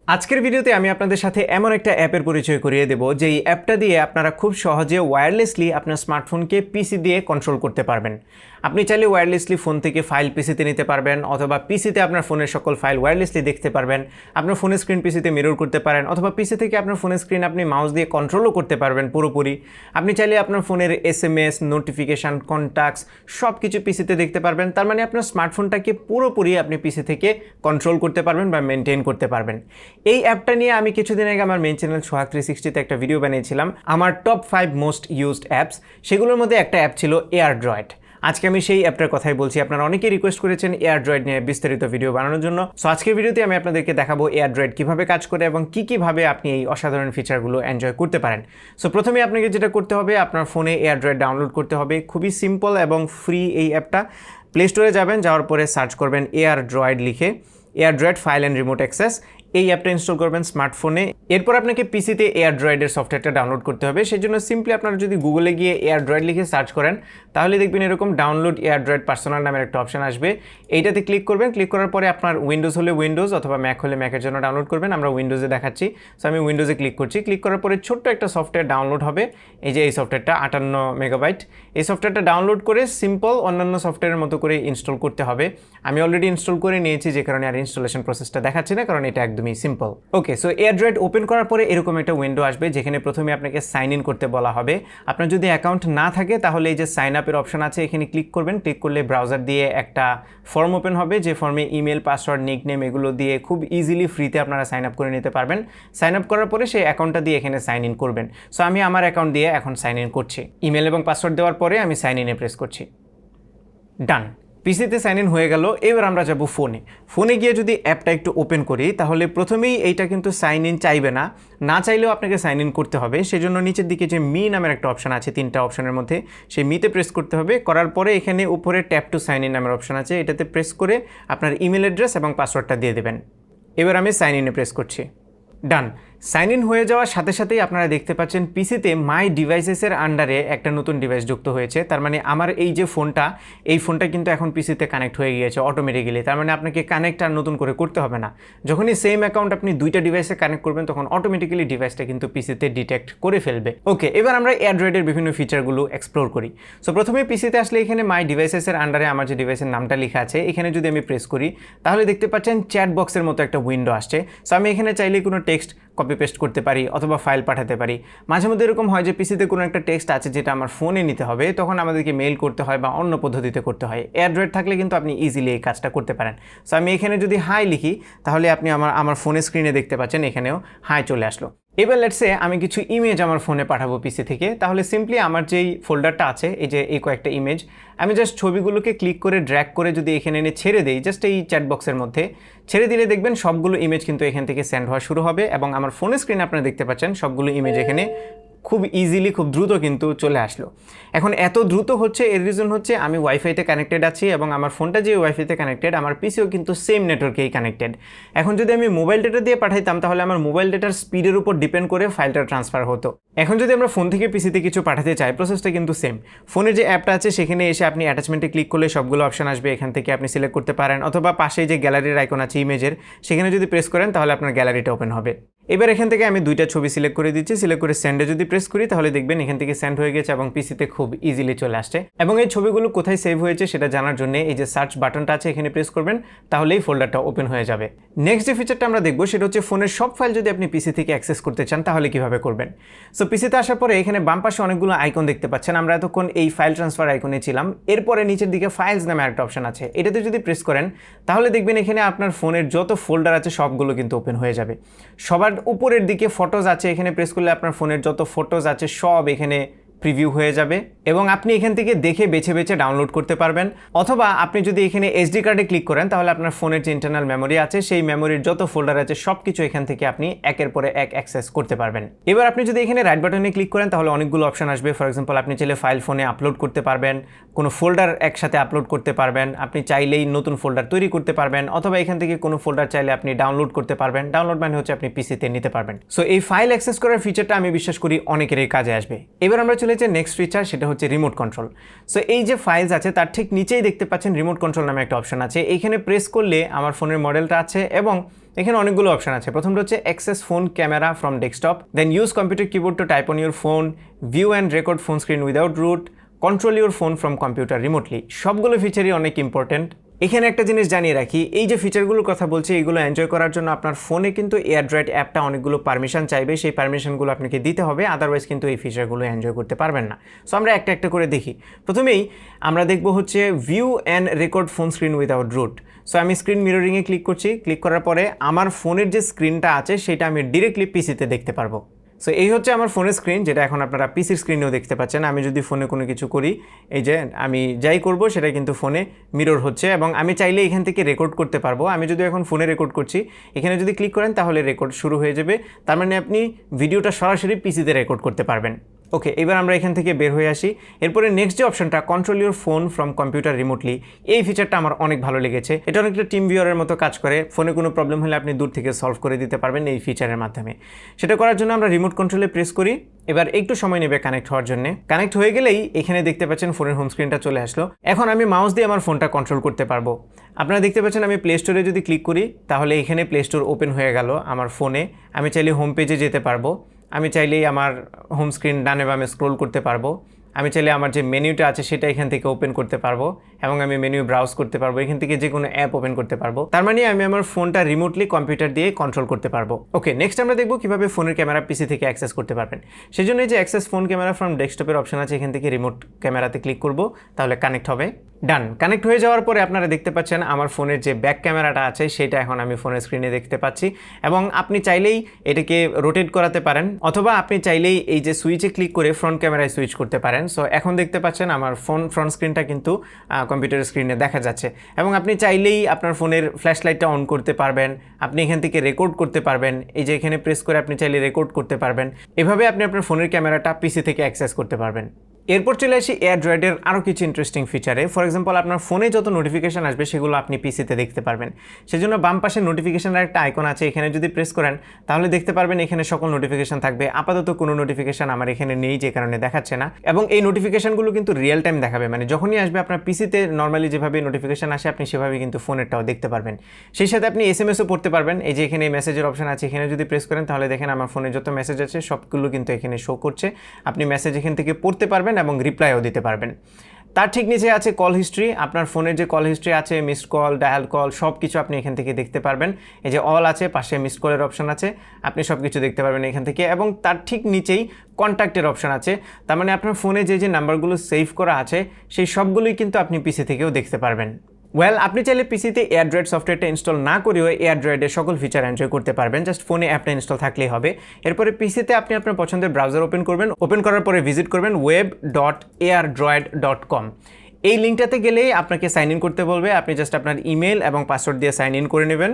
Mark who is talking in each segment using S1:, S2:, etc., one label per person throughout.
S1: আজকের ভিডিওতে আমি আপনাদের সাথে এমন একটা অ্যাপের পরিচয় করিয়ে দেব যেই অ্যাপটা দিয়ে আপনারা খুব সহজে ওয়্যারলেসলি আপনার স্মার্টফোনকে পিসি দিয়ে কন্ট্রোল করতে পারবেন। আপনি চাইলে ওয়্যারলেসলি ফোন থেকে ফাইল পিসিতে নিতে পারবেন, অথবা পিসিতে আপনার ফোনের সকল ফাইল ওয়্যারলেসলি দেখতে পারবেন। আপনার ফোনের স্ক্রিন পিসিতে মিরর করতে পারেন, অথবা পিসি থেকে আপনার ফোনের স্ক্রিন আপনি মাউস দিয়ে কন্ট্রোলও করতে পারবেন পুরোপুরি। আপনি চাইলে আপনার ফোনের এসএমএস, নোটিফিকেশান, কন্ট্যাক্টস সব কিছু পিসিতে দেখতে পারবেন। তার মানে আপনার স্মার্টফোনটাকে পুরোপুরি আপনি পিসি থেকে কন্ট্রোল করতে পারবেন বা মেনটেন করতে পারবেন। এই অ্যাপটা নিয়ে আমি কিছুদিন আগে আমার মেইন চ্যানেল সোহাগ 360তে একটা ভিডিও বানিয়েছিলাম, আমার টপ 5 মোস্ট ইউজড অ্যাপস। সেগুলোর মধ্যে একটা অ্যাপ ছিল AirDroid। আজকে আমি সেই অ্যাপটার কথাই বলছি। আপনারা অনেকেই রিকোয়েস্ট করেছেন AirDroid নিয়ে বিস্তারিত ভিডিও বানানোর জন্য। সো আজকের ভিডিওতে আমি আপনাদেরকে দেখাবো AirDroid কিভাবে কাজ করে এবং কীভাবে আপনি এই অসাধারণ ফিচারগুলো এনজয় করতে পারেন। সো প্রথমে আপনাকে যেটা করতে হবে, আপনার ফোনে AirDroid ডাউনলোড করতে হবে। খুবই সিম্পল এবং ফ্রি এই অ্যাপটা। প্লে স্টোরে যাবেন, যাওয়ার পরে সার্চ করবেন AirDroid লিখে, AirDroid file and remote access. এই অ্যাপটা ইনস্টল করবেন স্মার্টফোনে। এরপর আপনাকে পিসিতে AirDroid-এর সফটওয়্যারটা ডাউনলোড করতে হবে। সেই জন্য সিম্পলি আপনারা যদি গুগলে গিয়ে AirDroid লিখে সার্চ করেন, তাহলে দেখবেন এরকম ডাউনলোড AirDroid পার্সোনাল নামের একটা অপশন আসবে। এইটাতে ক্লিক করবেন। ক্লিক করার পরে আপনার উইন্ডোজ হলে উইন্ডোজ, অথবা ম্যাক হলে ম্যাকের জন্য ডাউনলোড করবেন। আমরা উইন্ডোজে দেখাচ্ছি। সো আমি উইন্ডোজে ক্লিক করছি। ক্লিক করার পরে ছোট্ট একটা সফটওয়্যার ডাউনলোড হবে। এই যে এই সফটওয়্যারটা 58 মেগাবাইট। এই সফটওয়্যারটা ডাউনলোড করে সিম্পল অন্যান্য সফটওয়্যারের মতো করে ইনস্টল করতে হবে। আমি অলরেডি ইনস্টল করে নিয়েছি, যে কারণে আর ইনস্টলেশন প্রসেসটা দেখাচ্ছি না, কারণ এটা একদমই সিম্পল। ওকে, সো AirDroid ওপেন করার পরে এরকম একটা উইন্ডো আসবে, যেখানে প্রথমে আপনাকে সাইন ইন করতে বলা হবে। আপনার যদি অ্যাকাউন্ট না থাকে, তাহলে এই যে সাইন আপের অপশন আছে, এখানে ক্লিক করবেন। ক্লিক করলে ব্রাউজার দিয়ে একটা ফর্ম ওপেন হবে, যে ফর্মে ইমেল, পাসওয়ার্ড, নিকনেম এগুলো দিয়ে খুব ইজিলি ফ্রিতে আপনারা সাইন আপ করে নিতে পারবেন। সাইন আপ করার পরে সেই অ্যাকাউন্টটা দিয়ে এখানে সাইন ইন করবেন। সো আমি আমার অ্যাকাউন্ট দিয়ে এখন সাইন ইন করছি। ইমেল এবং পাসওয়ার্ড দেওয়ার পরে আমি সাইন ইনে প্রেস করছি। ডান। পিসিতে সাইন ইন হয়ে গেল। এবার আমরা যাব ফোনে গিয়ে যদি অ্যাপটা একটু ওপেন করি, তাহলে প্রথমেই এইটা কিন্তু সাইন ইন চাইবে না, না চাইলেও আপনাকে সাইন ইন করতে হবে। সেজন্য নিচের দিকে যে মি নামের একটা অপশন আছে, 3টা অপশনের মধ্যে, সেই মিতে প্রেস করতে হবে। করার পরে এখানে উপরে ট্যাপ টু সাইন ইন নামের অপশন আছে, এটাতে প্রেস করে আপনার ইমেল অ্যাড্রেস এবং পাসওয়ার্ডটা দিয়ে দেবেন। এবার আমি সাইন ইনে প্রেস করছি। ডান। সাইন ইন হয়ে যাওয়ার সাথে সাথেই আপনারা দেখতে পাচ্ছেন পিসিতে মাই ডিভাইসেসের আন্ডারে একটা নতুন ডিভাইস যুক্ত হয়েছে। তার মানে আমার এই যে ফোনটা, এই ফোনটা কিন্তু এখন পিসিতে কানেক্ট হয়ে গিয়েছে অটোমেটিক্যালি। তার মানে আপনাকে কানেক্ট আর নতুন করে করতে হবে না। যখনই সেম অ্যাকাউন্ট আপনি 2টা ডিভাইসে কানেক্ট করবেন, তখন অটোমেটিক্যালি ডিভাইসটা কিন্তু পিসিতে ডিটেক্ট করে ফেলবে। ওকে, এবার আমরা AirDroid-এর বিভিন্ন ফিচারগুলো এক্সপ্লোর করি। সো প্রথমে পিসিতে আসলে এখানে মাই ডিভাইসেসের আন্ডারে আমার যে ডিভাইসের নামটা লেখা আছে, এখানে যদি আমি প্রেস করি, তাহলে দেখতে পাচ্ছেন চ্যাট বক্সের মতো একটা উইন্ডো আসছে। সো আমি এখানে চাইলে কোনো টেক্সট কপি পেস্ট করতে পারি, অথবা ফাইল পাঠাতে পারি। মাঝে মধ্যে এরকম হয় যে পিসিতে কোনো একটা টেক্সট আছে যেটা আমার ফোনে নিতে হবে, তখন আমাদেরকে মেইল করতে হয় বা অন্য পদ্ধতিতে করতে হয়। AirDroid থাকলে কিন্তু আপনি ইজিলি এই কাজটা করতে পারেন। সো আমি এখানে যদি হাই লিখি, তাহলে আপনি আমার ফোনের স্ক্রিনে দেখতে পাচ্ছেন এখানেও হাই চলে আসলো। এবার লেটসে আমি কিছু ইমেজ আমার ফোনে পাঠাবো পিসি থেকে, তাহলে সিম্পলি আমার যেই ফোল্ডারটা আছে, এই যে এই কয়েকটা ইমেজ, আমি জাস্ট ছবিগুলোকে ক্লিক করে ড্র্যাগ করে যদি এখানে এনে ছেড়ে দিই, জাস্ট এই চ্যাট বক্সের মধ্যে ছেড়ে দিলে দেখবেন সবগুলো ইমেজ কিন্তু এখান থেকে সেন্ড হওয়া শুরু হবে, এবং আমার ফোনের স্ক্রিনে আপনারা দেখতে পাচ্ছেন সবগুলো ইমেজ এখানে খুব ইজিলি, খুব দ্রুত কিন্তু চলে আসলো। এখন এত দ্রুত হচ্ছে, এর রিজন হচ্ছে আমি ওয়াইফাইতে কানেক্টেড আছি, এবং আমার ফোনটা যে ওয়াইফাইতে কানেক্টেড, আমার পিসিও কিন্তু সেম নেটওয়ার্কেই কানেক্টেড। এখন যদি আমি মোবাইল ডেটা দিয়ে পাঠাইতাম, তাহলে আমার মোবাইল ডেটার স্পিডের উপর ডিপেন্ড করে ফাইলটা ট্রান্সফার হতো। এখন যদি আমরা ফোন থেকে পিসিতে কিছু পাঠাতে চাই, প্রসেসটা কিন্তু সেম। ফোনের যে অ্যাপটা আছে, সেখানে এসে আপনি অ্যাটাচমেন্টে ক্লিক করলে সবগুলো অপশন আসবে, এখান থেকে আপনি সিলেক্ট করতে পারেন, অথবা পাশে যে গ্যালারির আইকন আছে ইমেজের, সেখানে যদি প্রেস করেন, তাহলে আপনার গ্যালারিটা ওপেন হবে। এবার এখান থেকে আমি 2টা ছবি সিলেক্ট করে দিচ্ছি। সিলেক্ট করে সেন্ডে যদি প্রেস করি, তাহলে দেখবেন এখান থেকে সেন্ড হয়ে গেছে এবং পিসিতে খুব ইজিলি চলে আসছে। এবং এই ছবিগুলো কোথায় সেভ হয়েছে সেটা জানার জন্য এই যে সার্চ বাটনটা আছে, এখানে প্রেস করবেন, তাহলেই ফোল্ডারটা ওপেন হয়ে যাবে। নেক্সট যে ফিচারটা আমরা দেখবো, সেটা হচ্ছে ফোনের সব ফাইল যদি আপনি পিসি থেকে অ্যাক্সেস করতে চান, তাহলে কিভাবে করবেন। সো পিসিতে আসার পরে এখানে বাম পাশে অনেকগুলো আইকন দেখতে পাচ্ছেন। আমরা এতক্ষণ এই ফাইল ট্রান্সফার আইকনে ছিলাম। এরপরে নিচের দিকে ফাইলস নামে একটা অপশন আছে, এটাতে যদি প্রেস করেন, তাহলে দেখবেন এখানে আপনার ফোনের যত ফোল্ডার আছে সবগুলো কিন্তু ওপেন হয়ে যাবে। সবার উপরের দিকে ফটোজ আছে, এখানে প্রেস করলে আপনার ফোনের যত ফটোজ আছে সব এখানে প্রিভিউ হয়ে যাবে, এবং আপনি এখান থেকে দেখে বেছে বেছে ডাউনলোড করতে পারবেন। অথবা আপনি যদি এখানে এসডি কার্ডে ক্লিক করেন, তাহলে আপনার ফোনের যে ইন্টারনাল মেমোরি আছে, সেই মেমোরির যত ফোল্ডার আছে সব কিছু এখান থেকে আপনি একের পরে এক অ্যাক্সেস করতে পারবেন। এবার আপনি যদি এখানে রাইট বাটনে ক্লিক করেন, তাহলে অনেকগুলো অপশন আসবে। ফর এক্সাম্পল, আপনি চাইলে ফাইল ফোনে আপলোড করতে পারবেন, কোনো ফোল্ডার একসাথে আপলোড করতে পারবেন, আপনি চাইলেই নতুন ফোল্ডার তৈরি করতে পারবেন, অথবা এখান থেকে কোনো ফোল্ডার চাইলে আপনি ডাউনলোড করতে পারবেন। ডাউনলোড মানে হচ্ছে আপনি পিসিতে নিতে পারবেন। সো এই ফাইল অ্যাক্সেস করার ফিচারটা আমি বিশ্বাস করি অনেকেরই কাজে আসবে। এবার আমরা চলে ফোনের যে নেক্সট ফিচার সেটা হচ্ছে রিমোট কন্ট্রোল। সো এই যে ফাইলস আছে তার ঠিক নিচেই দেখতে পাচ্ছেন রিমোট কন্ট্রোল নামে একটা অপশন আছে। এইখানে প্রেস করলে আমার ফোনের মডেলটা আছে এবং এখানে অনেকগুলো অপশন আছে। প্রথমটা হচ্ছে access phone camera from desktop, then use computer keyboard to type on your phone, view and record phone screen without root, control your phone from computer remotely. সবগুলো ফিচারই অনেক ইম্পর্টেন্ট। এখানে একটা জিনিস জানিয়ে রাখি, এই যে ফিচারগুলোর কথা বলছি এইগুলো এনজয় করার জন্য আপনার ফোনে কিন্তু AirDroid অ্যাপটা অনেকগুলো পারমিশন চাইবে, সেই পারমিশনগুলো আপনাকে দিতে হবে, আদারওয়াইজ কিন্তু এই ফিচারগুলো এনজয় করতে পারবেন না। সো আমরা একটা একটা করে দেখি। প্রথমেই আমরা দেখব হচ্ছে view and record phone screen without root. So আমি স্ক্রিন মিররিংয়ে ক্লিক করছি, ক্লিক করার পরে আমার ফোনের যে স্ক্রিনটা আছে সেটা আমি ডিরেক্টলি পিসিতে দেখতে পারবো। সো এই হচ্ছে আমার ফোনের স্ক্রিন, যেটা এখন আপনারা পিসির স্ক্রিনেও দেখতে পাচ্ছেন। আমি যদি ফোনে কোনো কিছু করি, এই যে আমি যাই করব সেটা কিন্তু ফোনে মিরর হচ্ছে এবং আমি চাইলে এখান থেকে রেকর্ড করতে পারবো। আমি যদি এখন ফোনে রেকর্ড করছি, এখানে যদি ক্লিক করেন তাহলে রেকর্ড শুরু হয়ে যাবে। তার মানে আপনি ভিডিওটা সরাসরি পিসিতে রেকর্ড করতে পারবেন। ওকে, এবার আমরা এখান থেকে বের হয়ে আসি। এরপরে নেক্সট যে অপশনটা control your phone from computer remotely, এই ফিচারটা আমার অনেক ভালো লেগেছে। এটা অনেকটা টিম ভিউয়ারের মতো কাজ করে। ফোনে কোনো প্রবলেম হলে আপনি দূর থেকে সলভ করে দিতে পারবেন এই ফিচারের মাধ্যমে। সেটা করার জন্য আমরা রিমোট কন্ট্রোলে প্রেস করি। এবার একটু সময় নেবে কানেক্ট হওয়ার জন্য। কানেক্ট হয়ে গেলেই এখানে দেখতে পাচ্ছেন ফোনের হোম স্ক্রিনটা চলে আসলো। এখন আমি মাউস দিয়ে আমার ফোনটা কন্ট্রোল করতে পারবো। আপনারা দেখতে পাচ্ছেন আমি প্লে স্টোরে যদি ক্লিক করি তাহলে এখানে প্লে স্টোর ওপেন হয়ে গেল আমার ফোনে। আমি চাইলে হোম পেজে যেতে পারবো, আমি চাইলেই আমার হোম স্ক্রিন ডানে বামে স্ক্রোল করতে পারবো, আমি চাইলে আমার যে মেনুটা আছে সেটা এখান থেকে ওপেন করতে পারবো এবং আমি মেনু ব্রাউজ করতে পারবো, এখান থেকে যে কোনো অ্যাপ ওপেন করতে পারবো। তার মানে আমি আমার ফোনটা রিমোটলি কম্পিউটার দিয়ে কন্ট্রোল করতে পারবো। ওকে, নেক্সট আমরা দেখবো কিভাবে ফোনের ক্যামেরা পিসি থেকে অ্যাক্সেস করতে পারবেন। সেই জন্য যে অ্যাক্সেস ফোন ক্যামেরা ফ্রম ডেস্কটপের অপশন আছে, এখান থেকে রিমোট ক্যামেরাতে ক্লিক করব, তাহলে কানেক্ট হবে। ডান। কানেক্ট হয়ে যাওয়ার পরে আপনারা দেখতে পাচ্ছেন আমার ফোনের যে ব্যাক ক্যামেরাটা আছে সেটা এখন আমি ফোনের স্ক্রিনে দেখতে পাচ্ছি এবং আপনি চাইলেই এটাকে রোটেট করাতে পারেন অথবা আপনি চাইলেই এই যে সুইচে ক্লিক করে ফ্রন্ট ক্যামেরায় সুইচ করতে পারেন। সো এখন দেখতে পাচ্ছেন আমার ফ্রন্ট স্ক্রিনটা কিন্তু কম্পিউটারের স্ক্রিনে দেখা যাচ্ছে এবং আপনি চাইলেই আপনার ফোনের ফ্ল্যাশ লাইটটা অন করতে পারবেন, আপনি এখান থেকে রেকর্ড করতে পারবেন, এই যে এখানে প্রেস করে আপনি চাইলে রেকর্ড করতে পারবেন। এভাবে আপনি আপনার ফোনের ক্যামেরাটা পিসি থেকে অ্যাক্সেস করতে পারবেন। এরপর চলে আসি AirDroid-এর আরও কিছু ইন্টারেস্টিং ফিচারে। ফর এক্সাম্পল, আপনার ফোনে যত নোটিফিকেশান আসবে সেগুলো আপনি পিসিতে দেখতে পারবেন। সেজন্য বাম পাশে নোটিফিকেশানের একটা আইকন আছে, এখানে যদি প্রেস করেন তাহলে দেখতে পারবেন এখানে সকল নোটিফিকেশান থাকবে। আপাতত কোনো নোটিফিকেশান আমার এখানে নেই, যে কারণে দেখাচ্ছে না। এবং এই নোটিফিকেশানগুলো কিন্তু রিয়েল টাইম দেখাবে, মানে যখনই আসবে আপনার পিসিতে নর্মালি যেভাবে নোটিফিকেশান আসে আপনি সেভাবে কিন্তু ফোনেরটাও দেখতে পারবেন। সেই সাথে আপনি SMS-ও পড়তে পারবেন। এই যে এখানে মেসেজের অপশন আছে, এখানে যদি প্রেস করেন তাহলে দেখেন আমার ফোনে যত মেসেজ আছে সবগুলো কিন্তু এখানে শো করছে। আপনি মেসেজ এখান থেকে পড়তে পারবেন এবং রিপ্লাইও দিতে পারবেন। তার ঠিক নিচে আছে কল হিস্ট্রি। আপনার ফোনের যে কল হিস্ট্রি আছে, মিসড কল, ডায়াল কল, সব কিছু আপনি এখান থেকে দেখতে পারবেন। এই যে অল আছে, পাশে মিসড কলের অপশন আছে, আপনি সব কিছু দেখতে পারবেন এখান থেকে। এবং তার ঠিক নিচেই কন্ট্যাক্টের অপশন আছে, তার মানে আপনার ফোনে যে যে নাম্বারগুলো সেভ করা আছে সেই সবগুলোই কিন্তু আপনি পিসি থেকেও দেখতে পারবেন। আপনি চাইলে পিসিতে AirDroid সফটওয়্যারটা ইনস্টল না করেও AirDroid-এর সকল ফিচার এনজয় করতে পারবেন, জাস্ট ফোনে অ্যাপটা ইনস্টল থাকলেই হবে। এরপরে পিসিতে আপনি আপনার পছন্দের ব্রাউজার ওপেন করবেন, ওপেন করার পরে ভিজিট করবেন web.airdroid.com। এই লিঙ্কটাতে গেলেই আপনাকে সাইন ইন করতে বলবে, আপনি জাস্ট আপনার ইমেল এবং পাসওয়ার্ড দিয়ে সাইন ইন করে নেবেন।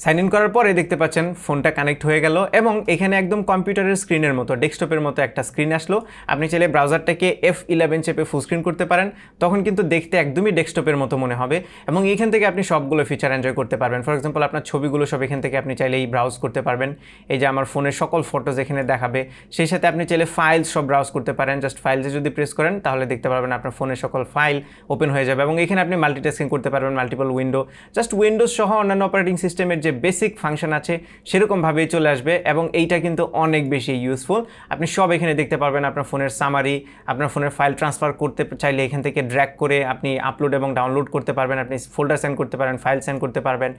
S1: সাইন ইন করার পরে দেখতে পাচ্ছেন ফোনটা কানেক্ট হয়ে গেল এবং এখানে একদম কম্পিউটারের স্ক্রিনের মতো, ডেস্কটপের মতো একটা স্ক্রিন আসলো। আপনি চাইলে ব্রাউজারটাকে F11 চেপে ফুল স্ক্রিন করতে পারেন, তখন কিন্তু দেখতে একদমই ডেস্কটপের মতো মনে হবে এবং এখান থেকে আপনি সবগুলো ফিচার এনজয় করতে পারবেন। ফর এক্সাম্পল, আপনার ছবিগুলো সব এখান থেকে আপনি চাইলেই ব্রাউজ করতে পারবেন। এই যে আমার ফোনের সকল ফটোজ এখানে দেখাবে। সেই সাথে আপনি চাইলে ফাইলস সব ব্রাউজ করতে পারেন, জাস্ট ফাইলসে যদি প্রেস করেন তাহলে দেখতে পারবেন আপনার ফোনের সকল ফাইল ওপেন হয়ে যাবে এবং এখানে আপনি মাল্টিটাস্কিং করতে পারবেন, মাল্টিপল উইন্ডো, জাস্ট উইন্ডোজ সহ অন্যান্য অপারেটিং সিস্টেমের যে বেসিক ফাংশন আছে সেরকমভাবেই চলে আসবে এবং এইটা কিন্তু অনেক বেশি ইউজফুল। আপনি সব এখানে দেখতে পারবেন, আপনার ফোনের সামারি, আপনার ফোনের ফাইল ট্রান্সফার করতে চাইলে এখান থেকে ড্র্যাগ করে আপনি আপলোড এবং ডাউনলোড করতে পারবেন, আপনি ফোল্ডার সেন্ড করতে পারেন, ফাইল সেন্ড করতে পারবেন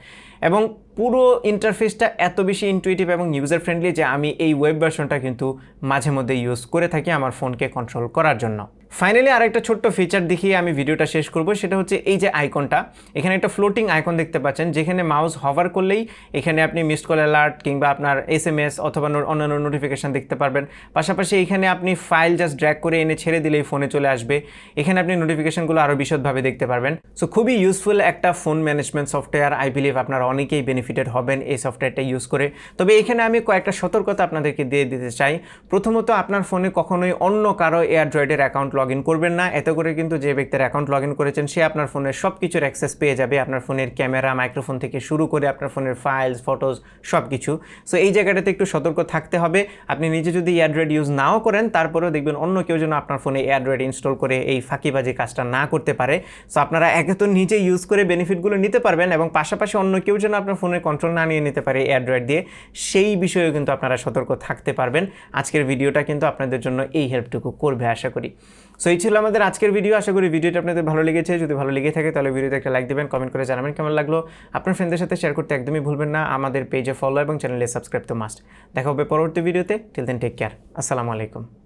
S1: এবং পুরো ইন্টারফেসটা এত বেশি ইনটুইটিভ এবং ইউজার ফ্রেন্ডলি যে আমি এই ওয়েব ভার্সনটা কিন্তু মাঝে মধ্যে ইউজ করে থাকি আমার ফোনকে কন্ট্রোল করার জন্য। ফাইনালি আরেকটা ছোট্ট ফিচার দেখিয়ে আমি ভিডিওটা শেষ করব, সেটা হচ্ছে এই যে আইকনটা, এখানে একটা ফ্লোটিং আইকন দেখতে পাচ্ছেন, যেখানে মাউস হভার করলেই এখানে আপনি মিসড কল অ্যালার্ট কিংবা আপনার SMS অথবা অন্যান্য নোটিফিকেশান দেখতে পারবেন। পাশাপাশি এখানে আপনি ফাইল জাস্ট ড্র্যাগ করে এনে ছেড়ে দিলেই ফোনে চলে আসবে, এখানে আপনি নোটিফিকেশানগুলো আরও বিশদভাবে দেখতে পারবেন। সো খুবই ইউজফুল একটা phone management software, I believe আপনারা অনেকেই বেনিফিট বেনিফিটেড হবেন এই সফটওয়্যারটা ইউজ করে। তবে এখানে আমি কয়েকটা সতর্কতা আপনাদেরকে দিয়ে দিতে চাই। প্রথমত, আপনার ফোনে কখনোই অন্য কারো এয়ারড্রয়েডের অ্যাকাউন্ট লগ ইন করবেন না। এতে করে কিন্তু যে ব্যক্তির অ্যাকাউন্ট লগ ইন করেছেন সে আপনার ফোনের সব কিছুর অ্যাক্সেস পেয়ে যাবে, আপনার ফোনের ক্যামেরা, মাইক্রোফোন থেকে শুরু করে আপনার ফোনের ফাইলস, ফটোজ সব কিছু। সো এই জায়গাটাতে একটু সতর্ক থাকতে হবে। আপনি নিজে যদি এয়ারড্রয়েড ইউজ নাও করেন, তারপরেও দেখবেন অন্য কেউ যেন আপনার ফোনে এয়ারড্রয়েড ইনস্টল করে এই ফাঁকিবাজি কাজটা না করতে পারে। সো আপনারা একে তো নিজে ইউজ করে বেনিফিটগুলো নিতে পারবেন, এবং পাশাপাশি অন্য কেউ যেন আপনার ফোনের কন্ট্রোল না নিয়ে নিতে পারে এয়ারড্রয়েড দিয়ে, সেই বিষয়েও কিন্তু আপনারা সতর্ক থাকতে পারবেন। আজকের ভিডিওটা কিন্তু আপনাদের জন্য এই হেল্পটুকু করবে আশা করি। সো এই ছিল আমাদের আজকের ভিডিও। আশা করি ভিডিওটা আপনাদের ভালো লেগেছে। যদি ভালো লেগে থাকে তাহলে ভিডিওতে একটা লাইক দেবেন, কমেন্ট করে জানাবেন কেমন লাগলো। আপনার ফ্রেন্ডদের সাথে শেয়ার করতে একদমই ভুলবেন না। আমাদের পেজে ফলো এবং চ্যানেলে সাবস্ক্রাইব তো মাস্ট। দেখা হবে পরবর্তী ভিডিওতে। Till then take care. আসসালামু আলাইকুম।